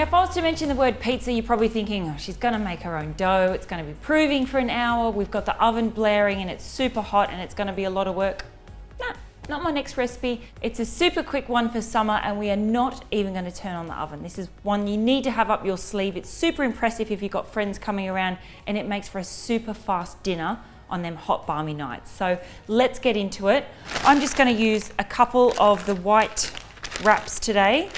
Now, if I was to mention the word pizza, you're probably thinking, oh, she's gonna make her own dough, it's gonna be proving for an hour, we've got the oven blaring and it's super hot and it's gonna be a lot of work. Nah, not my next recipe. It's a super quick one for summer and we are not even gonna turn on the oven. This is one you need to have up your sleeve. It's super impressive if you've got friends coming around, and it makes for a super fast dinner on them hot balmy nights. So let's get into it. I'm just gonna use a couple of the white wraps today.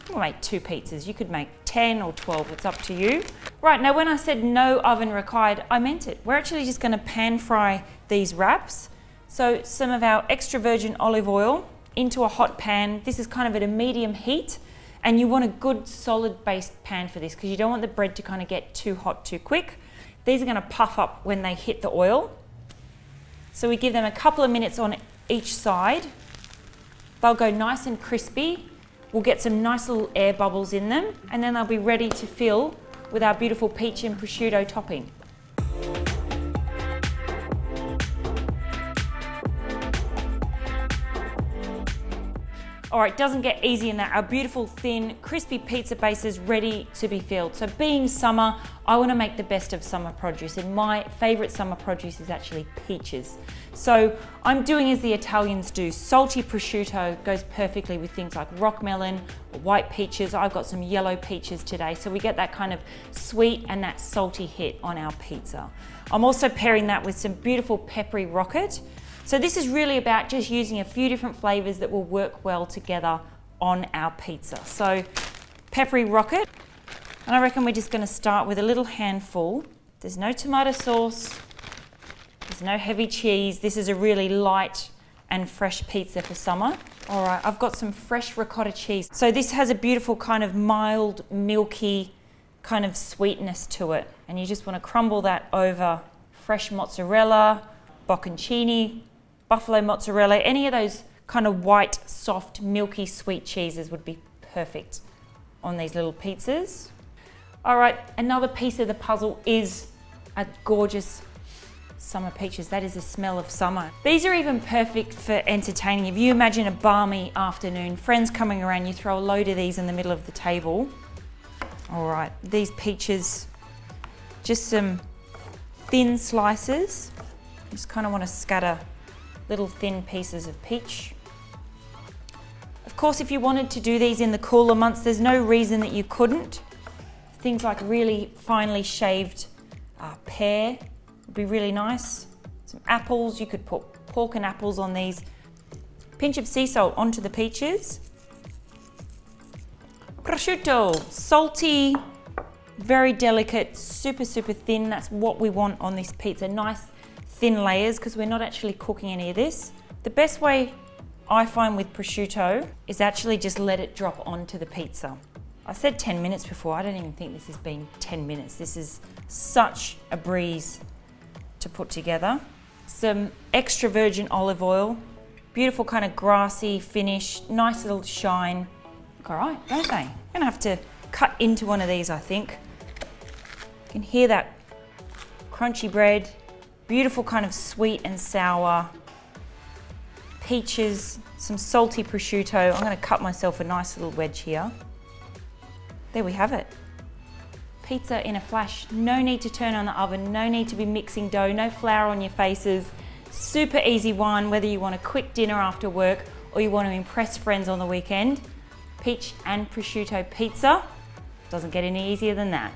We'll make 2 pizzas. You could make 10 or 12, it's up to you. Right, now when I said no oven required, I meant it. We're actually just gonna pan fry these wraps. So some of our extra virgin olive oil into a hot pan. This is kind of at a medium heat, and you want a good solid based pan for this because you don't want the bread to kind of get too hot too quick. These are gonna puff up when they hit the oil. So we give them a couple of minutes on each side. They'll go nice and crispy. We'll get some nice little air bubbles in them, and then they'll be ready to fill with our beautiful peach and prosciutto topping. All right, doesn't get easy in that. Our beautiful, thin, crispy pizza base is ready to be filled. So being summer, I want to make the best of summer produce, and my favorite summer produce is actually peaches. So I'm doing as the Italians do. Salty prosciutto goes perfectly with things like rock melon or white peaches. I've got some yellow peaches today, so we get that kind of sweet and that salty hit on our pizza. I'm also pairing that with some beautiful peppery rocket. So this is really about just using a few different flavors that will work well together on our pizza. So peppery rocket, and I reckon we're just going to start with a little handful. There's no tomato sauce, there's no heavy cheese. This is a really light and fresh pizza for summer. All right, I've got some fresh ricotta cheese. So this has a beautiful kind of mild, milky kind of sweetness to it. And you just want to crumble that over fresh mozzarella, bocconcini, buffalo mozzarella, any of those kind of white, soft, milky, sweet cheeses would be perfect on these little pizzas. All right, another piece of the puzzle is a gorgeous summer peaches. That is the smell of summer. These are even perfect for entertaining. If you imagine a balmy afternoon, friends coming around, you throw a load of these in the middle of the table. All right, these peaches, just some thin slices. Just kind of want to scatter little thin pieces of peach. Of course, if you wanted to do these in the cooler months, there's no reason that you couldn't. Things like really finely shaved pear would be really nice. Some apples, you could put pork and apples on these. Pinch of sea salt onto the peaches. Prosciutto, salty, very delicate, super, super thin. That's what we want on this pizza. Nice thin layers, because we're not actually cooking any of this. The best way I find with prosciutto is actually just let it drop onto the pizza. I said 10 minutes before. I don't even think this has been 10 minutes. This is such a breeze to put together. Some extra virgin olive oil, beautiful kind of grassy finish, nice little shine. Look all right, don't they? I'm gonna have to cut into one of these, I think. You can hear that crunchy bread. Beautiful kind of sweet and sour peaches, some salty prosciutto. I'm going to cut myself a nice little wedge here. There we have it. Pizza in a flash. No need to turn on the oven, no need to be mixing dough, no flour on your faces. Super easy one, whether you want a quick dinner after work or you want to impress friends on the weekend. Peach and prosciutto pizza. Doesn't get any easier than that.